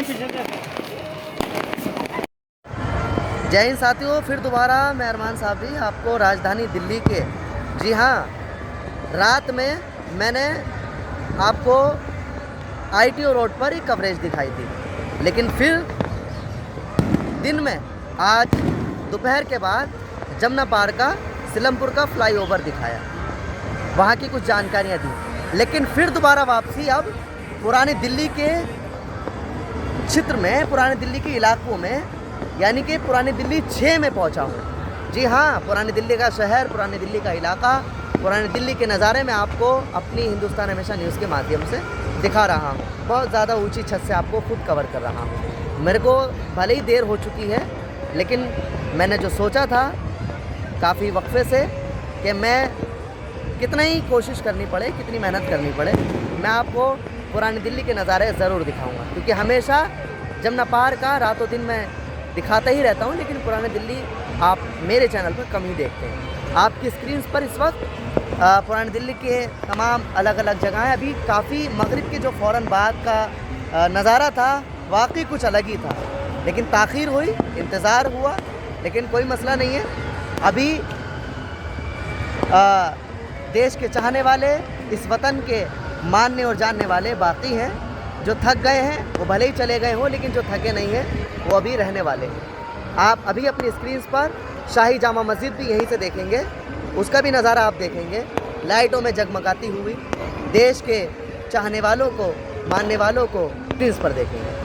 जय हिंद साथियों, फिर दोबारा मैं अरमान साहब जी आपको राजधानी दिल्ली के, जी हाँ, रात में मैंने आपको ITO रोड पर ही कवरेज दिखाई थी, लेकिन फिर दिन में आज दोपहर के बाद जमुना पार का सिलमपुर का फ्लाईओवर दिखाया, वहाँ की कुछ जानकारियाँ दी। लेकिन फिर दोबारा वापसी अब पुरानी दिल्ली के क्षेत्र में, पुरानी दिल्ली के इलाकों में, यानी कि पुरानी दिल्ली 6 में पहुंचा हूं। जी हाँ, पुरानी दिल्ली का शहर, पुरानी दिल्ली का इलाका, पुरानी दिल्ली के नज़ारे में आपको अपनी हिंदुस्तान हमेशा न्यूज़ के माध्यम से दिखा रहा हूं। बहुत ज़्यादा ऊंची छत से आपको खुद कवर कर रहा हूं। मेरे को भले ही देर हो चुकी है, लेकिन मैंने जो सोचा था काफ़ी वक्फे से कि मैं कितना ही कोशिश करनी पड़े, कितनी मेहनत करनी पड़े, मैं आपको पुरानी दिल्ली के नज़ारे ज़रूर दिखाऊँगा, क्योंकि हमेशा जमुना पार का रातों दिन मैं दिखाता ही रहता हूँ, लेकिन पुरानी दिल्ली आप मेरे चैनल पर कम ही देखते हैं। आपकी स्क्रीन पर इस वक्त पुरानी दिल्ली के तमाम अलग अलग जगहें, अभी काफ़ी मगरिब के जो फ़ौरन बाद का नज़ारा था वाकई कुछ अलग ही था, लेकिन ताख़ीर हुई, इंतज़ार हुआ, लेकिन कोई मसला नहीं है। अभी देश के चाहने वाले, इस वतन के मानने और जानने वाले बाकी हैं। जो थक गए हैं वो भले ही चले गए हों, लेकिन जो थके नहीं हैं वो अभी रहने वाले हैं। आप अभी अपनी स्क्रीन पर शाही जामा मस्जिद भी यहीं से देखेंगे, उसका भी नज़ारा आप देखेंगे, लाइटों में जगमगाती हुई। देश के चाहने वालों को, मानने वालों को स्क्रीन पर देखेंगे।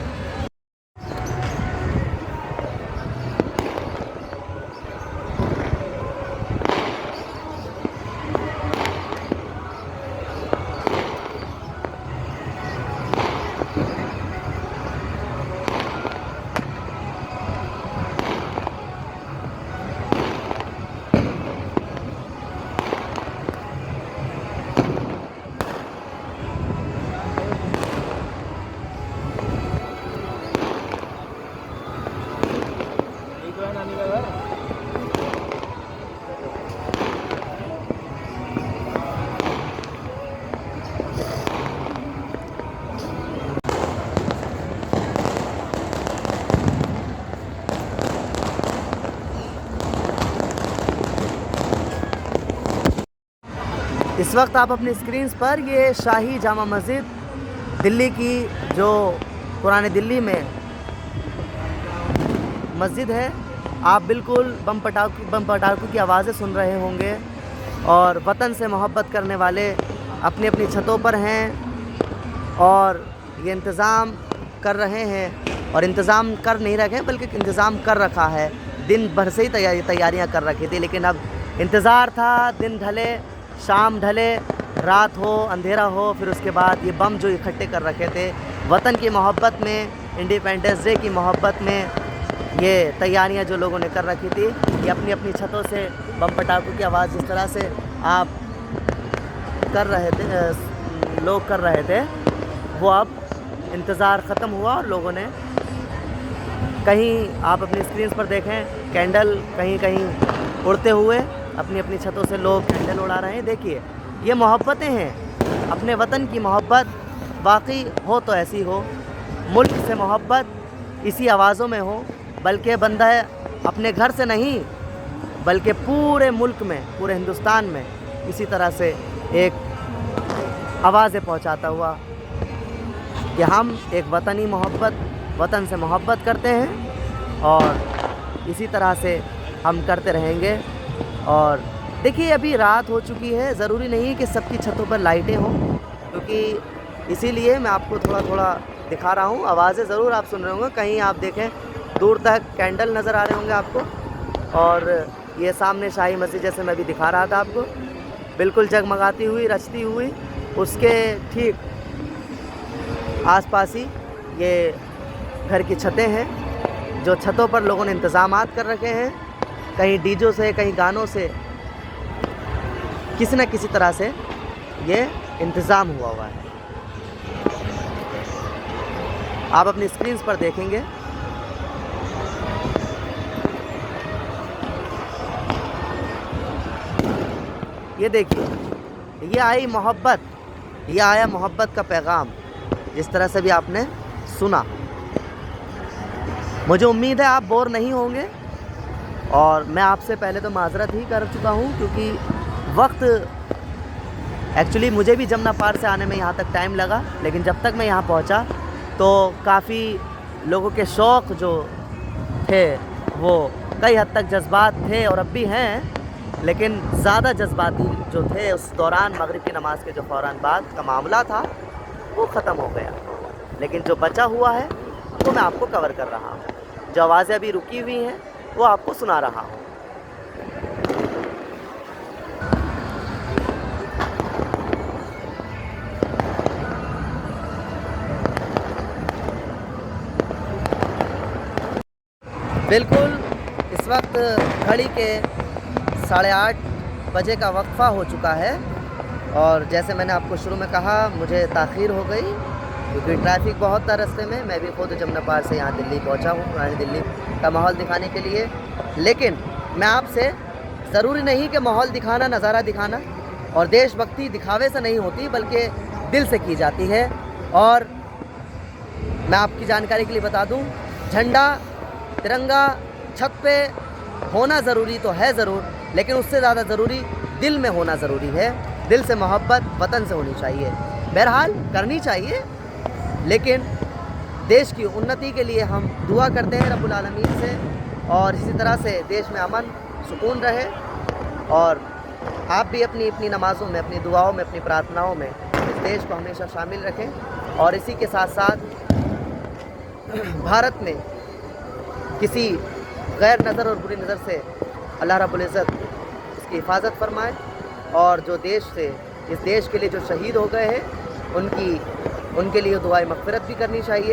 इस वक्त आप अपनी स्क्रीन पर ये शाही जामा मस्जिद दिल्ली की, जो पुरानी दिल्ली में मस्जिद है, आप बिल्कुल बम पटाखों की आवाज़ें सुन रहे होंगे, और वतन से मोहब्बत करने वाले अपनी अपनी छतों पर हैं और ये इंतज़ाम कर रहे हैं, और इंतज़ाम कर नहीं रखे हैं बल्कि इंतज़ाम कर रखा है। दिन भर से ही तैयारियां कर रखी थी, लेकिन अब इंतज़ार था दिन ढले, शाम ढले, रात हो, अंधेरा हो, फिर उसके बाद ये बम जो इकट्ठे कर रखे थे, वतन की मोहब्बत में, इंडिपेंडेंस डे की मोहब्बत में, ये तैयारियां जो लोगों ने कर रखी थी, ये अपनी अपनी छतों से बम पटाखों की आवाज़ जिस तरह से आप कर रहे थे, लोग कर रहे थे, वो अब इंतज़ार ख़त्म हुआ और लोगों ने, कहीं आप अपनी स्क्रीन पर देखें कैंडल कहीं कहीं उड़ते हुए, अपनी अपनी छतों से लोग कैंडल उड़ा रहे हैं। देखिए, ये मोहब्बतें हैं, अपने वतन की मोहब्बत वाकई हो तो ऐसी हो, मुल्क से मोहब्बत इसी आवाज़ों में हो, बल्कि बंदा है अपने घर से नहीं, बल्कि पूरे मुल्क में, पूरे हिंदुस्तान में इसी तरह से एक आवाज़ें पहुंचाता हुआ कि हम एक वतनी मोहब्बत, वतन से मोहब्बत करते हैं और इसी तरह से हम करते रहेंगे। और देखिए, अभी रात हो चुकी है, ज़रूरी नहीं कि सबकी छतों पर लाइटें हों, क्योंकि इसीलिए मैं आपको थोड़ा थोड़ा दिखा रहा हूँ। आवाज़ें ज़रूर आप सुन रहे होंगे, कहीं आप देखें दूर तक कैंडल नज़र आ रहे होंगे आपको, और ये सामने शाही मस्जिद जैसे मैं भी दिखा रहा था आपको, बिल्कुल जगमगाती हुई, रचती हुई। उसके ठीक आसपास ही ये घर की छतें हैं, जो छतों पर लोगों ने इंतज़ामात कर रखे हैं, कहीं डीजों से, कहीं गानों से, किसी न किसी तरह से ये इंतज़ाम हुआ है। आप अपनी स्क्रीन पर देखेंगे, ये देखिए, ये आई मोहब्बत, ये आया मोहब्बत का पैगाम, जिस तरह से भी आपने सुना। मुझे उम्मीद है आप बोर नहीं होंगे, और मैं आपसे पहले तो माज़रत ही कर चुका हूँ क्योंकि वक्त एक्चुअली मुझे भी जमुना पार से आने में यहाँ तक टाइम लगा, लेकिन जब तक मैं यहाँ पहुँचा तो काफ़ी लोगों के शौक़ जो थे वो कई हद तक जज्बात थे और अब भी हैं, लेकिन ज़्यादा जज्बाती जो थे उस दौरान मगरिब की नमाज़ के जो फ़ौरन बाद का मामला था वो ख़त्म हो गया। लेकिन जो बचा हुआ है वो मैं आपको कवर कर रहा हूँ, जो आवाज़ें अभी रुकी हुई हैं वो आपको सुना रहा हूँ। बिल्कुल इस वक्त घड़ी के 8:30 बजे का वक्फ़ा हो चुका है, और जैसे मैंने आपको शुरू में कहा मुझे ताख़ीर हो गई क्योंकि ट्रैफ़िक बहुत था रास्ते में। मैं भी खुद जमुना पार से यहाँ दिल्ली पहुँचा हूँ पुरानी दिल्ली का माहौल दिखाने के लिए, लेकिन मैं आपसे ज़रूरी नहीं कि माहौल दिखाना, नज़ारा दिखाना और देशभक्ति दिखावे से नहीं होती बल्कि दिल से की जाती है। और मैं आपकी जानकारी के लिए बता दूँ, झंडा तिरंगा छत पे होना ज़रूरी तो है ज़रूर, लेकिन उससे ज़्यादा ज़रूरी दिल में होना ज़रूरी है। दिल से मोहब्बत वतन से होनी चाहिए, बहरहाल करनी चाहिए, लेकिन देश की उन्नति के लिए हम दुआ करते हैं रब्बुल आलमीन से, और इसी तरह से देश में अमन सुकून रहे। और आप भी अपनी अपनी नमाज़ों में, अपनी दुआओं में, अपनी प्रार्थनाओं में इस देश को हमेशा शामिल रखें। और इसी के साथ साथ भारत में किसी गैर नज़र और बुरी नज़र से अल्लाह रब्बुल इज़्ज़त इसकी हिफाजत फरमाए, और जो देश से, इस देश के लिए जो शहीद हो गए हैं उनके लिए दुआए मग़फ़िरत भी करनी चाहिए।